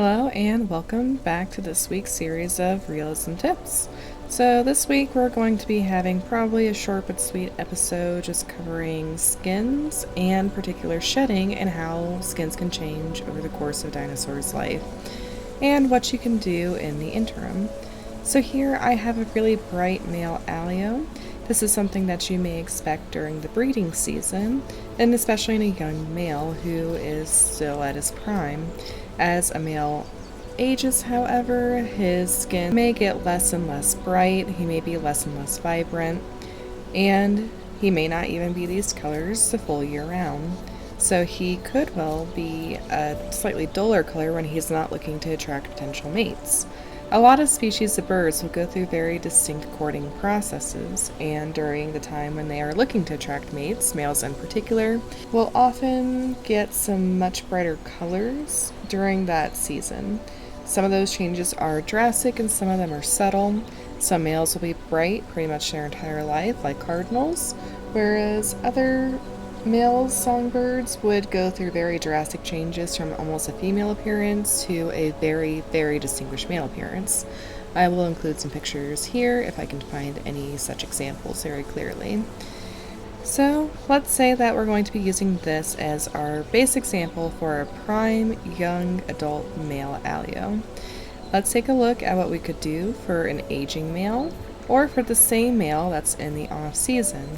Hello and welcome back to this week's series of Realism tips. So this week we're going to be having probably a short but sweet episode just covering skins and particular shedding and how skins can change over the course of a dinosaur's life and what you can do in the interim. So here I have a really bright male alio. This is something that you may expect during the breeding season, and especially in a young male who is still at his prime. As a male ages, however, his skin may get less and less bright, he may be less and less vibrant, and he may not even be these colors the full year round. So he could well be a slightly duller color when he's not looking to attract potential mates. A lot of species of birds will go through very distinct courting processes, and during the time when they are looking to attract mates, males in particular, will often get some much brighter colors during that season. Some of those changes are drastic and some of them are subtle. Some males will be bright pretty much their entire life, like cardinals, whereas other male songbirds would go through very drastic changes from almost a female appearance to a very, very distinguished male appearance. I will include some pictures here if I can find any such examples very clearly. So let's say that we're going to be using this as our base example for a prime young adult male alio. Let's take a look at what we could do for an aging male or for the same male that's in the off season.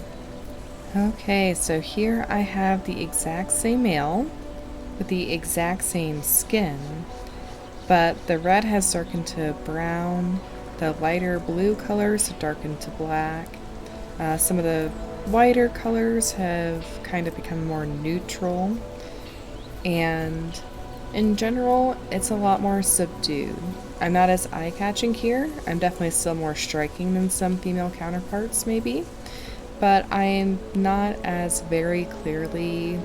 Okay, so here I have the exact same male with the exact same skin, but the red has darkened to brown, the lighter blue colors have darkened to black, some of the whiter colors have kind of become more neutral, and in general, it's a lot more subdued. I'm not as eye-catching here. I'm definitely still more striking than some female counterparts, maybe. But I'm not as very clearly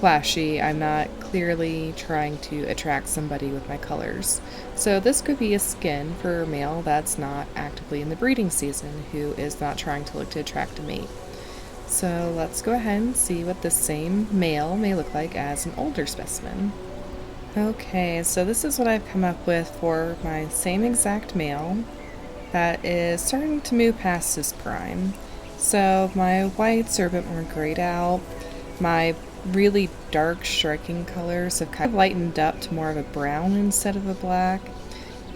flashy. I'm not clearly trying to attract somebody with my colors. So this could be a skin for a male that's not actively in the breeding season, who is not trying to look to attract a mate. So let's go ahead and see what the same male may look like as an older specimen. Okay, so this is what I've come up with for my same exact male that is starting to move past his prime. So my whites are a bit more grayed out. My really dark striking colors have kind of lightened up to more of a brown instead of a black.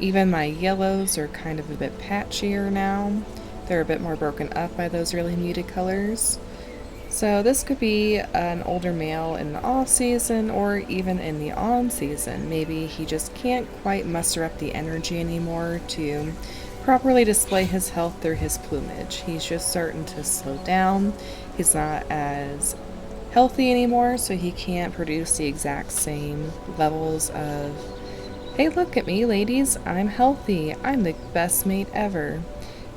Even my yellows are kind of a bit patchier now. They're a bit more broken up by those really muted colors. So this could be an older male in the off season or even in the on season. Maybe he just can't quite muster up the energy anymore to properly display his health through his plumage. He's just starting to slow down. He's not as healthy anymore, so he can't produce the exact same levels of, hey, look at me, ladies, I'm healthy, I'm the best mate ever.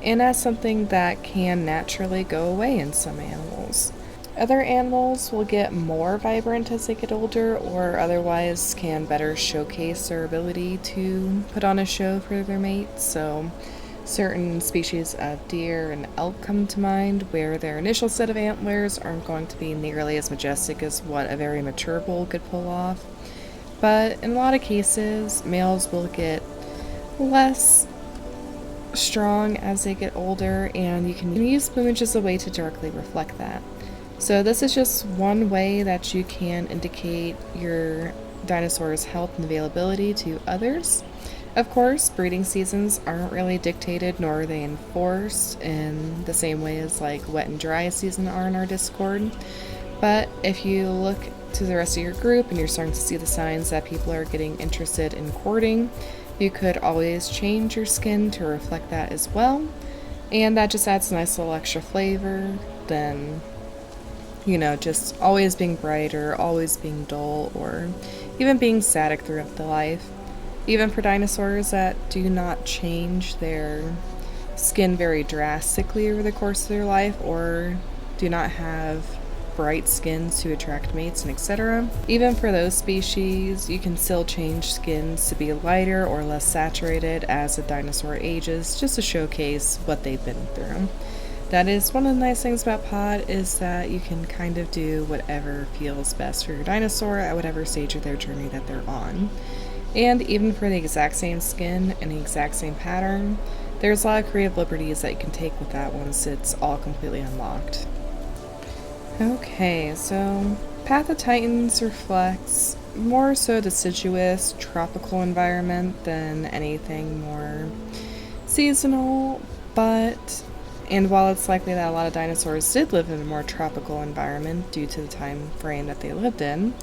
And that's something that can naturally go away in some animals. Other animals will get more vibrant as they get older, or otherwise can better showcase their ability to put on a show for their mates. So certain species of deer and elk come to mind where their initial set of antlers aren't going to be nearly as majestic as what a very mature bull could pull off. But in a lot of cases, males will get less strong as they get older, and you can use plumage as a way to directly reflect that. So this is just one way that you can indicate your dinosaur's health and availability to others. Of course, breeding seasons aren't really dictated nor are they enforced in the same way as like wet and dry season are in our Discord. But if you look to the rest of your group and you're starting to see the signs that people are getting interested in courting, you could always change your skin to reflect that as well. And that just adds a nice little extra flavor than, just always being bright or always being dull or even being static throughout the life. Even for dinosaurs that do not change their skin very drastically over the course of their life or do not have bright skins to attract mates and etc. Even for those species, you can still change skins to be lighter or less saturated as a dinosaur ages, just to showcase what they've been through. That is one of the nice things about PoT, is that you can kind of do whatever feels best for your dinosaur at whatever stage of their journey that they're on. And even for the exact same skin and the exact same pattern, there's a lot of creative liberties that you can take with that once it's all completely unlocked. Okay, so Path of Titans reflects more so deciduous, tropical environment than anything more seasonal, and while it's likely that a lot of dinosaurs did live in a more tropical environment due to the time frame that they lived in,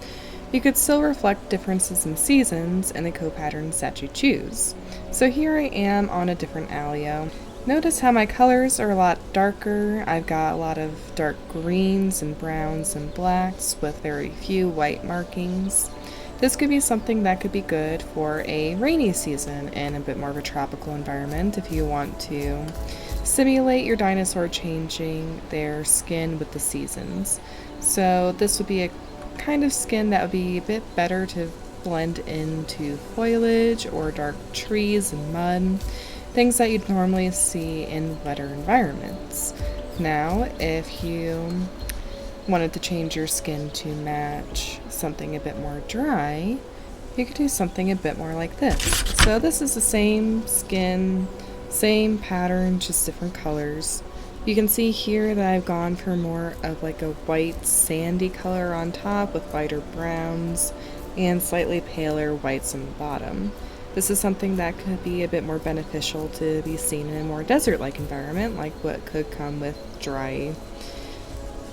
you could still reflect differences in seasons and the co-patterns that you choose. So here I am on a different alio. Notice how my colors are a lot darker. I've got a lot of dark greens and browns and blacks with very few white markings. This could be something that could be good for a rainy season in a bit more of a tropical environment if you want to simulate your dinosaur changing their skin with the seasons. So this would be a kind of skin that would be a bit better to blend into foliage or dark trees and mud, things that you'd normally see in wetter environments. Now, if you wanted to change your skin to match something a bit more dry, you could do something a bit more like this. So this is the same skin, same pattern, just different colors. You can see here that I've gone for more of like a white sandy color on top with lighter browns and slightly paler whites on the bottom. This is something that could be a bit more beneficial to be seen in a more desert-like environment, like what could come with dry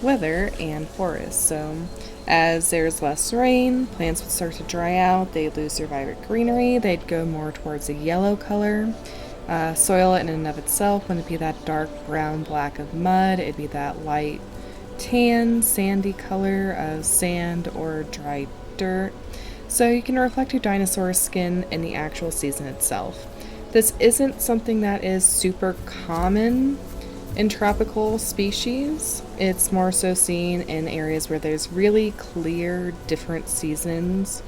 weather and forests. So as there's less rain, plants would start to dry out, they'd lose their vibrant greenery, they'd go more towards a yellow color. Soil in and of itself wouldn't be that dark brown black of mud, it'd be that light tan sandy color of sand or dry dirt. So you can reflect your dinosaur skin in the actual season itself. This isn't something that is super common in tropical species. It's more so seen in areas where there's really clear different seasons,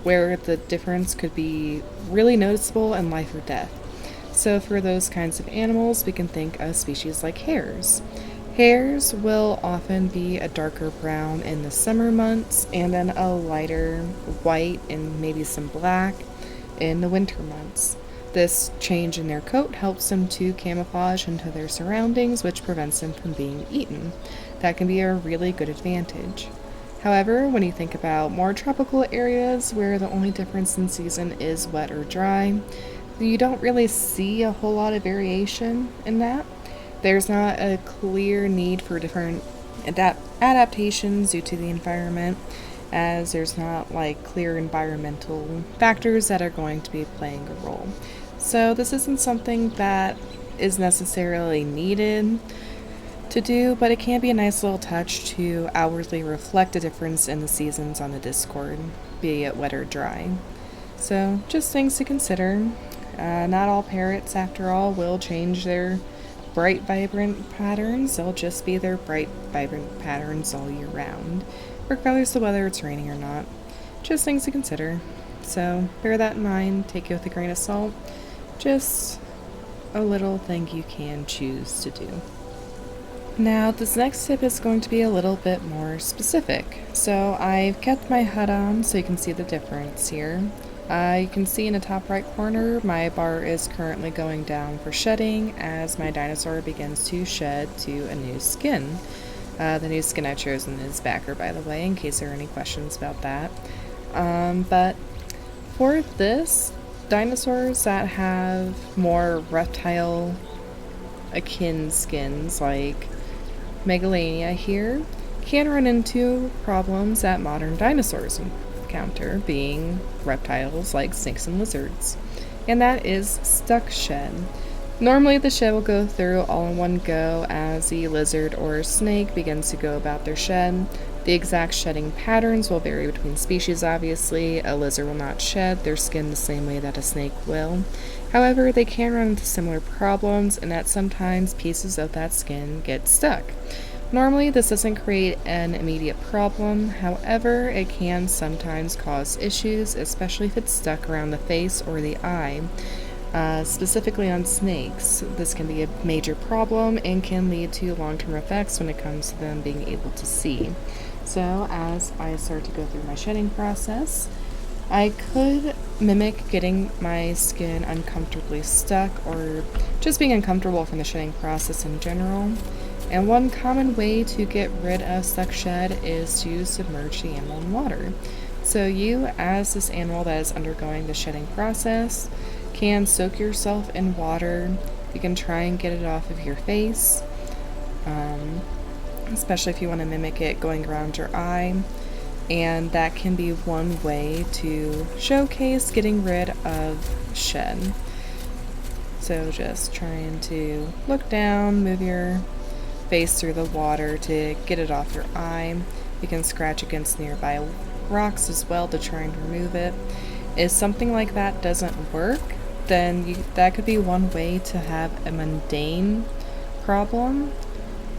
where the difference could be really noticeable in life or death. So for those kinds of animals, we can think of species like hares. Hares will often be a darker brown in the summer months and then a lighter white and maybe some black in the winter months. This change in their coat helps them to camouflage into their surroundings, which prevents them from being eaten. That can be a really good advantage. However, when you think about more tropical areas where the only difference in season is wet or dry, you don't really see a whole lot of variation in that. There's not a clear need for different adaptations due to the environment, as there's not like clear environmental factors that are going to be playing a role. So this isn't something that is necessarily needed to do, but it can be a nice little touch to outwardly reflect a difference in the seasons on the Discord, be it wet or dry. So just things to consider. Not all parrots, after all, will change their bright, vibrant patterns. They'll just be their bright, vibrant patterns all year round, regardless of whether it's raining or not. Just things to consider. So bear that in mind, take it with a grain of salt. Just a little thing you can choose to do. Now, this next tip is going to be a little bit more specific. So I've kept my HUD on so you can see the difference here. You can see in the top right corner, my bar is currently going down for shedding as my dinosaur begins to shed to a new skin. The new skin I've chosen is Backer, by the way, in case there are any questions about that. But for this, dinosaurs that have more reptile akin skins like Megalania here can run into problems that modern dinosaurs encounter, being reptiles like snakes and lizards, and that is stuck shed. Normally the shed will go through all in one go as the lizard or snake begins to go about their shed. The exact shedding patterns will vary between species, obviously. A lizard will not shed their skin the same way that a snake will. However, they can run into similar problems in that sometimes pieces of that skin get stuck. Normally, this doesn't create an immediate problem, however, it can sometimes cause issues, especially if it's stuck around the face or the eye. Specifically on snakes, this can be a major problem and can lead to long-term effects when it comes to them being able to see. So, as I start to go through my shedding process, I could mimic getting my skin uncomfortably stuck or just being uncomfortable from the shedding process in general. And one common way to get rid of stuck shed is to submerge the animal in water. So you, as this animal that is undergoing the shedding process, can soak yourself in water. You can try and get it off of your face, especially if you want to mimic it going around your eye. And that can be one way to showcase getting rid of shed. So just trying to look down, move your face through the water to get it off your eye. You can scratch against nearby rocks as well to try and remove it. If something like that doesn't work, then that could be one way to have a mundane problem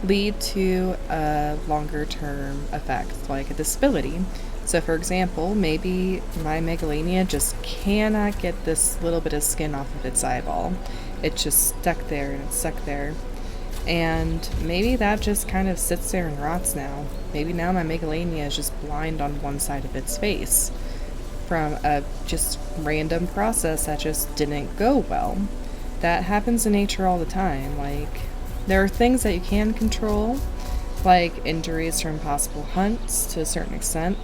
lead to a longer term effect, like a disability. So for example, maybe my megalania just cannot get this little bit of skin off of its eyeball. It's just stuck there and it's stuck there. And maybe that just kind of sits there and rots now. Maybe now my megalania is just blind on one side of its face from a just random process that just didn't go well. That happens in nature all the time. Like, there are things that you can control, like injuries from possible hunts to a certain extent,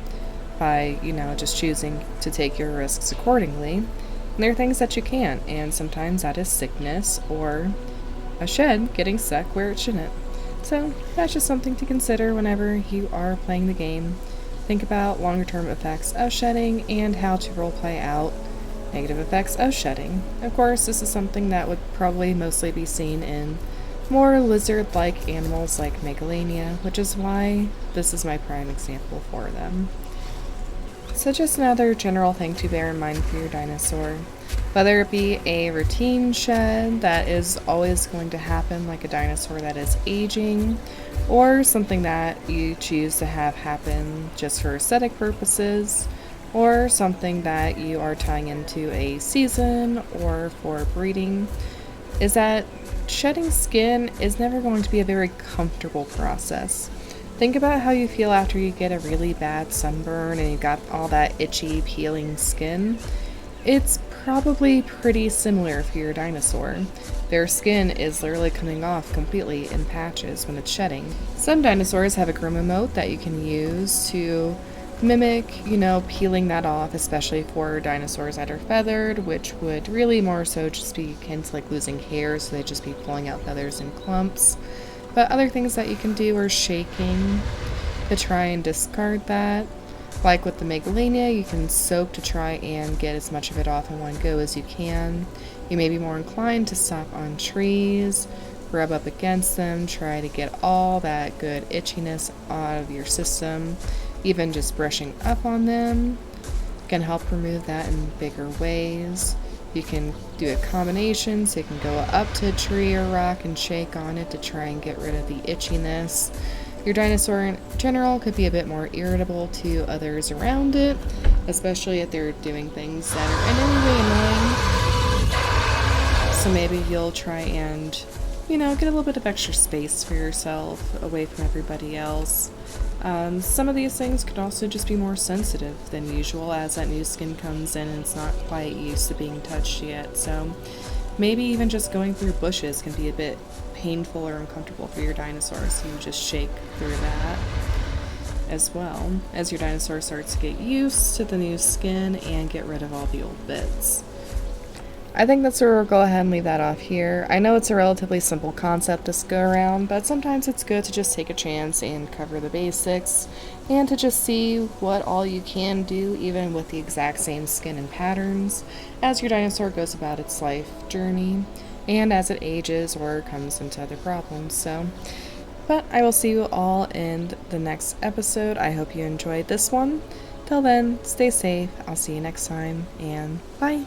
by, just choosing to take your risks accordingly. And there are things that you can't, and sometimes that is sickness or a shed getting stuck where it shouldn't. So that's just something to consider whenever you are playing the game. Think about longer term effects of shedding and how to roleplay out negative effects of shedding. Of course, this is something that would probably mostly be seen in more lizard-like animals like megalania, which is why this is my prime example for them. So just another general thing to bear in mind for your dinosaur. Whether it be a routine shed that is always going to happen like a dinosaur that is aging, or something that you choose to have happen just for aesthetic purposes, or something that you are tying into a season or for breeding, is that shedding skin is never going to be a very comfortable process. Think about how you feel after you get a really bad sunburn and you got all that itchy, peeling skin. It's probably pretty similar for your dinosaur. Their skin is literally coming off completely in patches when it's shedding. Some dinosaurs have a groom emote that you can use to mimic, peeling that off, especially for dinosaurs that are feathered, which would really more so just be akin to like losing hair, so they'd just be pulling out feathers in clumps. But other things that you can do are shaking to try and discard that. Like with the megalania, you can soak to try and get as much of it off in one go as you can. You may be more inclined to stop on trees, rub up against them, try to get all that good itchiness out of your system. Even just brushing up on them can help remove that in bigger ways. You can do a combination, so you can go up to a tree or rock and shake on it to try and get rid of the itchiness. Your dinosaur in general could be a bit more irritable to others around it, especially if they're doing things that are in any way annoying. So maybe you'll try and, get a little bit of extra space for yourself away from everybody else. Some of these things could also just be more sensitive than usual as that new skin comes in and it's not quite used to being touched yet. So maybe even just going through bushes can be a bit painful or uncomfortable for your dinosaur, so you just shake through that as well as your dinosaur starts to get used to the new skin and get rid of all the old bits. I think that's where we'll go ahead and leave that off here. I know it's a relatively simple concept to go around, but sometimes it's good to just take a chance and cover the basics, and to just see what all you can do even with the exact same skin and patterns as your dinosaur goes about its life journey, and as it ages or comes into other problems. But I will see you all in the next episode. I hope you enjoyed this one. Till then, stay safe. I'll see you next time, and bye!